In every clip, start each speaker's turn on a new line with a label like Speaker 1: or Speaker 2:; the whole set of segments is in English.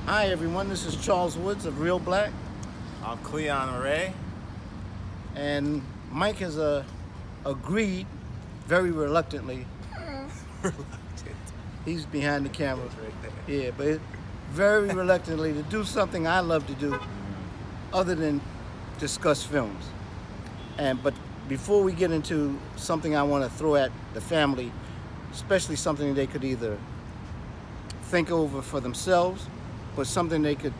Speaker 1: Hi everyone, this is Charles Woods of Real Black,
Speaker 2: I'm Cleon Arrey.
Speaker 1: and Mike has agreed, very reluctantly.
Speaker 2: Reluctant.
Speaker 1: He's behind the camera.
Speaker 2: It's right there.
Speaker 1: Yeah, but very reluctantly to do something I love to do, other than discuss films. But before we get into something I want to throw at the family, especially something they could either think over for themselves, but something they could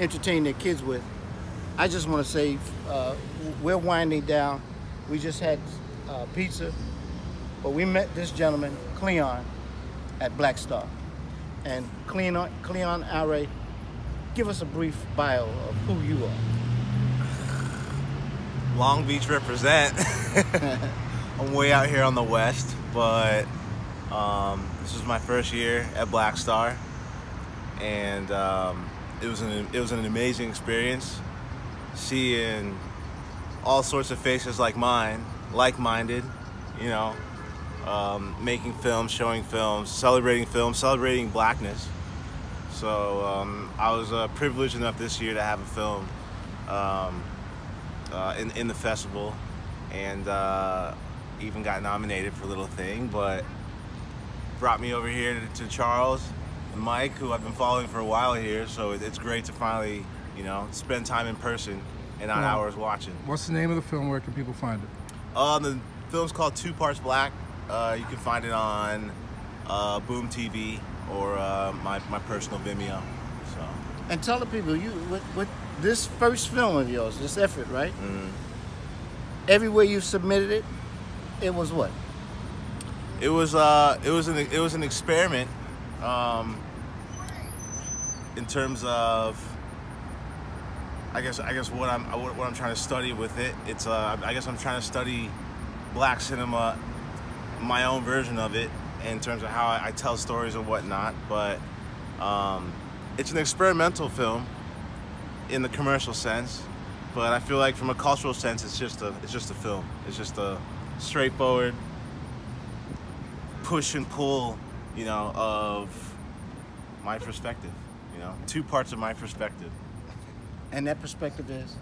Speaker 1: entertain their kids with, I just want to say we're winding down. We just had pizza, but we met this gentleman, Cleon, at Black Star. And Cleon Arrey, give us a brief bio of who you are.
Speaker 2: Long Beach represent. I'm way out here on the west, but this was my first year at Black Star, and it was an amazing experience, seeing all sorts of faces like mine, like-minded, you know, making films, showing films, celebrating blackness. So I was privileged enough this year to have a film in the festival, and even got nominated for Little Thing, but brought me over here to Charles and Mike, who I've been following for a while here, so it's great to finally, you know, spend time in person and not hours watching.
Speaker 3: What's the name of the film? Where can people find it?
Speaker 2: The film's called 2 Parts Black. You can find it on Boom TV or my personal Vimeo. So.
Speaker 1: And tell the people, with this first film of yours, this effort, right?
Speaker 2: Mm-hmm.
Speaker 1: Everywhere you submitted it, it was what?
Speaker 2: It was an experiment in terms of I guess what I'm trying to study with it. It's I guess I'm trying to study black cinema, my own version of it, in terms of how I tell stories and whatnot. But it's an experimental film in the commercial sense, but I feel like from a cultural sense, it's just a film. It's just a straightforward push and pull, you know, of my perspective, you know, 2 parts of my perspective.
Speaker 1: And that perspective is?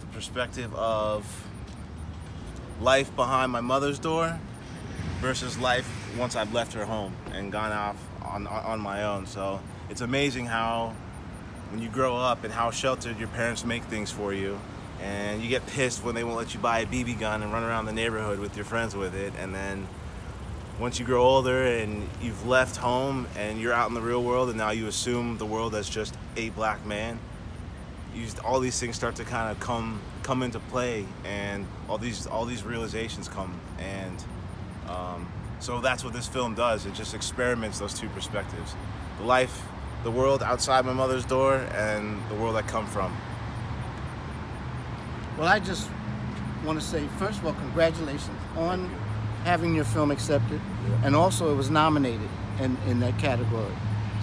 Speaker 2: The perspective of life behind my mother's door versus life once I've left her home and gone off on my own. So it's amazing how when you grow up and how sheltered your parents make things for you, and you get pissed when they won't let you buy a BB gun and run around the neighborhood with your friends with it, and then once you grow older and you've left home and you're out in the real world, and now you assume the world as just a black man, all these things start to kind of come into play, and all these realizations come, and so that's what this film does. It just experiments those 2 perspectives: the world outside my mother's door, and the world I come from.
Speaker 1: Well, I just want to say, first of all, congratulations on having your film accepted, and also it was nominated in that category.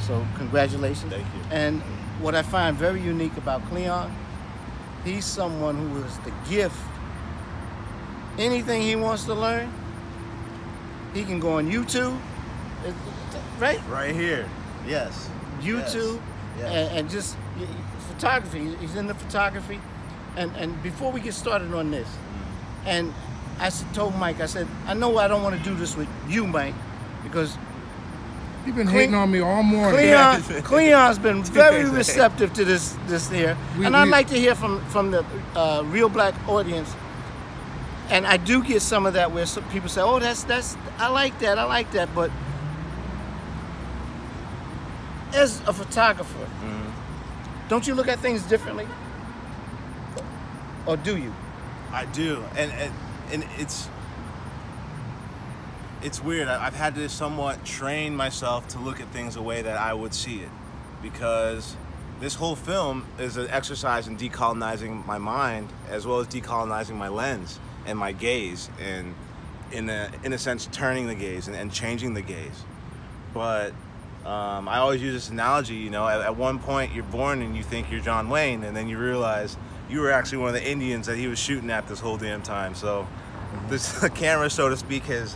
Speaker 1: So congratulations.
Speaker 2: Thank you.
Speaker 1: And what I find very unique about Cleon, he's someone who is the gift. Anything he wants to learn, he can go on YouTube, right?
Speaker 2: Right here. Yes.
Speaker 1: YouTube,
Speaker 2: Yes.
Speaker 1: and just photography. He's into photography. And before we get started on this, and I told Mike, I said, I know I don't want to do this with you, Mike, because
Speaker 3: You've been hating on me all morning.
Speaker 1: Cleon's been very receptive to this here, and I'd like to hear from the Real Black audience. And I do get some of that where some people say, "Oh, that's I like that," but as a photographer, don't you look at things differently, or do you?
Speaker 2: I do, and it's weird. I've had to somewhat train myself to look at things the way that I would see it, because this whole film is an exercise in decolonizing my mind as well as decolonizing my lens and my gaze, and in a sense turning the gaze and changing the gaze. But I always use this analogy, you know, at one point you're born and you think you're John Wayne, and then you realize you were actually one of the Indians that he was shooting at this whole damn time. So this camera, so to speak, is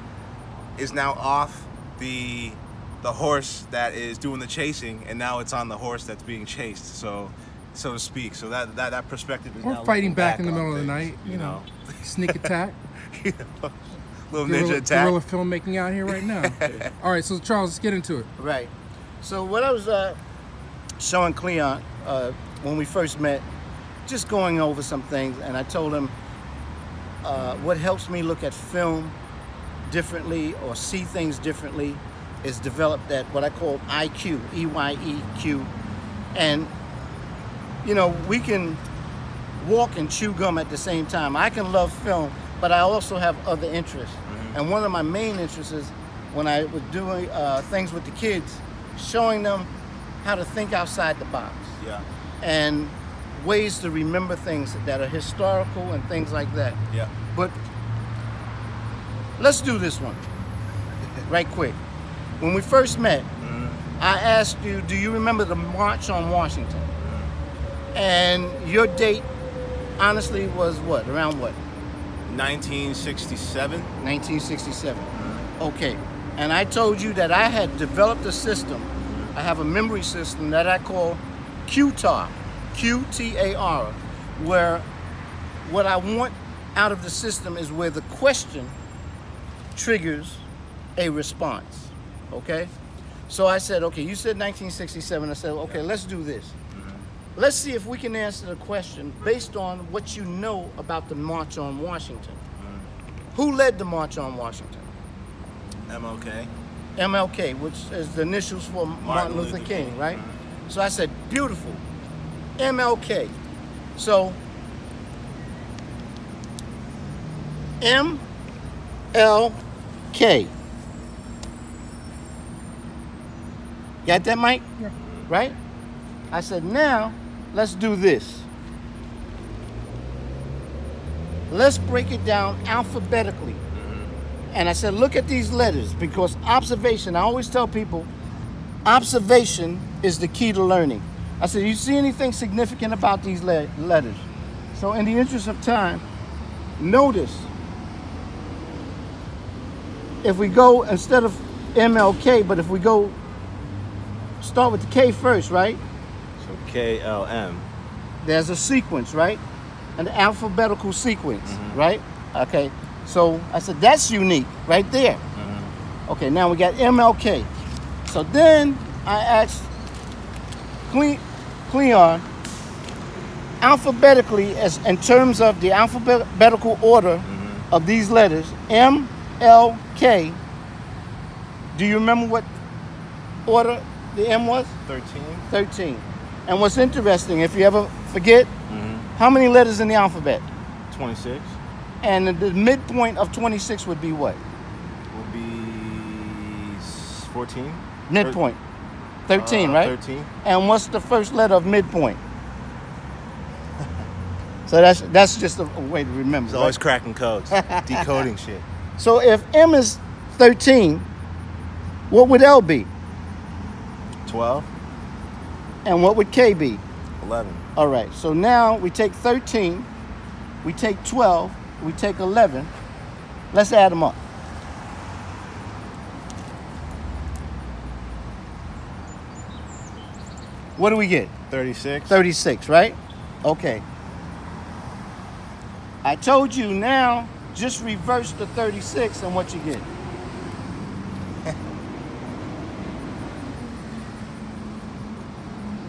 Speaker 2: now off the the horse that is doing the chasing, and now it's on the horse that's being chased, so to speak. So that perspective is
Speaker 3: or
Speaker 2: now
Speaker 3: fighting
Speaker 2: looking
Speaker 3: back in the middle of the
Speaker 2: things,
Speaker 3: night, you know. Sneak attack.
Speaker 2: Little ninja attack.
Speaker 3: Guerrilla filmmaking out here right now. All right, so Charles, let's get into it.
Speaker 1: Right. So what I was showing Cleon when we first met, just going over some things, and I told him what helps me look at film differently or see things differently is develop that what I call IQ, EYEQ. And you know, we can walk and chew gum at the same time. I can love film, but I also have other interests. And one of my main interests is when I was doing things with the kids, showing them how to think outside the box.
Speaker 2: Yeah.
Speaker 1: And ways to remember things that are historical and things like that.
Speaker 2: Yeah.
Speaker 1: But let's do this one right quick. When we first met, I asked you, do you remember the March on Washington? And your date, honestly, was what? Around what?
Speaker 2: 1967.
Speaker 1: 1967. Okay. And I told you that I had developed a system. I have a memory system that I call QTAR, QTAR, where what I want out of the system is where the question triggers a response. Okay? So I said, okay, you said 1967. I said, okay, let's do this. Let's see if we can answer the question based on what you know about the March on Washington. Who led the March on Washington?
Speaker 2: MLK.
Speaker 1: MLK, which is the initials for Martin Luther King, right? So I said, beautiful. MLK. So MLK. Got that, Mike?
Speaker 3: Yeah.
Speaker 1: Right? I said, now let's do this. Let's break it down alphabetically. And I said, look at these letters, because observation, I always tell people, observation is the key to learning. I said, you see anything significant about these letters? So in the interest of time, notice, if we go, instead of MLK, but if we go, start with the K first, right?
Speaker 2: So KLM.
Speaker 1: There's a sequence, right? An alphabetical sequence, right? Okay, so I said, that's unique, right there. Okay, now we got MLK. So then I asked Cleon, alphabetically, as in terms of the alphabetical order of these letters, MLK, do you remember what order the M was?
Speaker 2: 13.
Speaker 1: 13. And what's interesting, if you ever forget, how many letters in the alphabet?
Speaker 2: 26.
Speaker 1: And the midpoint of 26 would be what?
Speaker 2: Will be 14.
Speaker 1: Midpoint. 13, right?
Speaker 2: 13.
Speaker 1: And what's the first letter of midpoint? So that's just a way to remember.
Speaker 2: He's always cracking codes, decoding shit.
Speaker 1: So if M is 13, what would L be?
Speaker 2: 12.
Speaker 1: And what would K be?
Speaker 2: 11.
Speaker 1: All right, so now we take 13, we take 12, we take 11. Let's add them up. What do we get?
Speaker 2: 36.
Speaker 1: 36, right? Okay. I told you, now just reverse the 36 and what you get.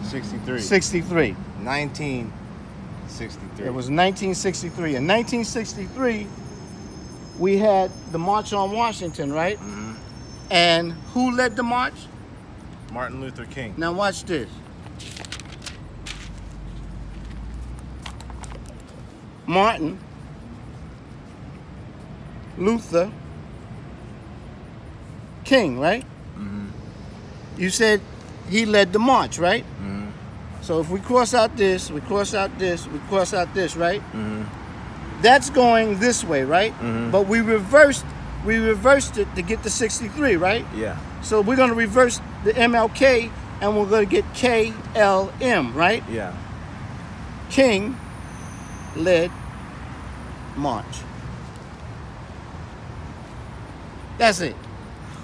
Speaker 2: '63.
Speaker 1: 63.
Speaker 2: 1963.
Speaker 1: It was 1963. In 1963, we had the March on Washington, right? And who led the march?
Speaker 2: Martin Luther King.
Speaker 1: Now watch this. Martin Luther King, right? You said he led the march, right? So if we cross out this, we cross out this, we cross out this, right? That's going this way, right? But we reversed it to get the 63, right?
Speaker 2: Yeah.
Speaker 1: So we're going to reverse the MLK and we're going to get KLM, right?
Speaker 2: Yeah.
Speaker 1: King led march. That's it.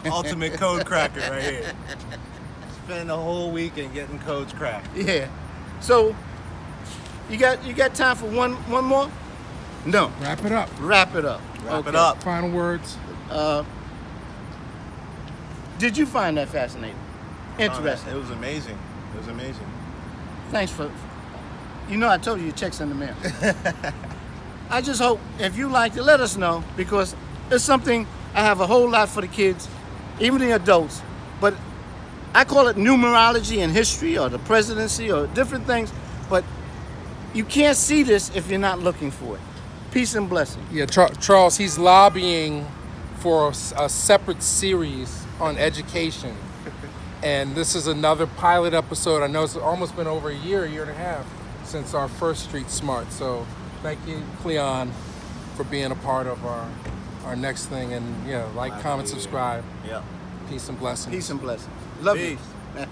Speaker 2: Ultimate code cracker right here. Spend the whole weekend getting codes cracked.
Speaker 1: Yeah. So you got time for one more? No.
Speaker 3: Wrap it up.
Speaker 1: Wrap it up.
Speaker 2: Wrap it up.
Speaker 3: Final words.
Speaker 1: Did you find that fascinating? Interesting.
Speaker 2: It was amazing. It was amazing.
Speaker 1: Thanks for. You know, I told you your check's in the mail. I just hope if you liked it, let us know, because it's something I have a whole lot for the kids, even the adults. But I call it numerology in history or the presidency or different things. But you can't see this if you're not looking for it. Peace and blessing.
Speaker 3: Yeah, Charles, he's lobbying for a separate series on education. And this is another pilot episode. I know it's almost been over a year and a half since our first Street Smart. So thank you, Cleon, for being a part of our next thing. And yeah, like, comment, subscribe.
Speaker 2: Yeah.
Speaker 3: Peace and blessings.
Speaker 1: Peace and blessing. Love
Speaker 2: Peace.
Speaker 1: you.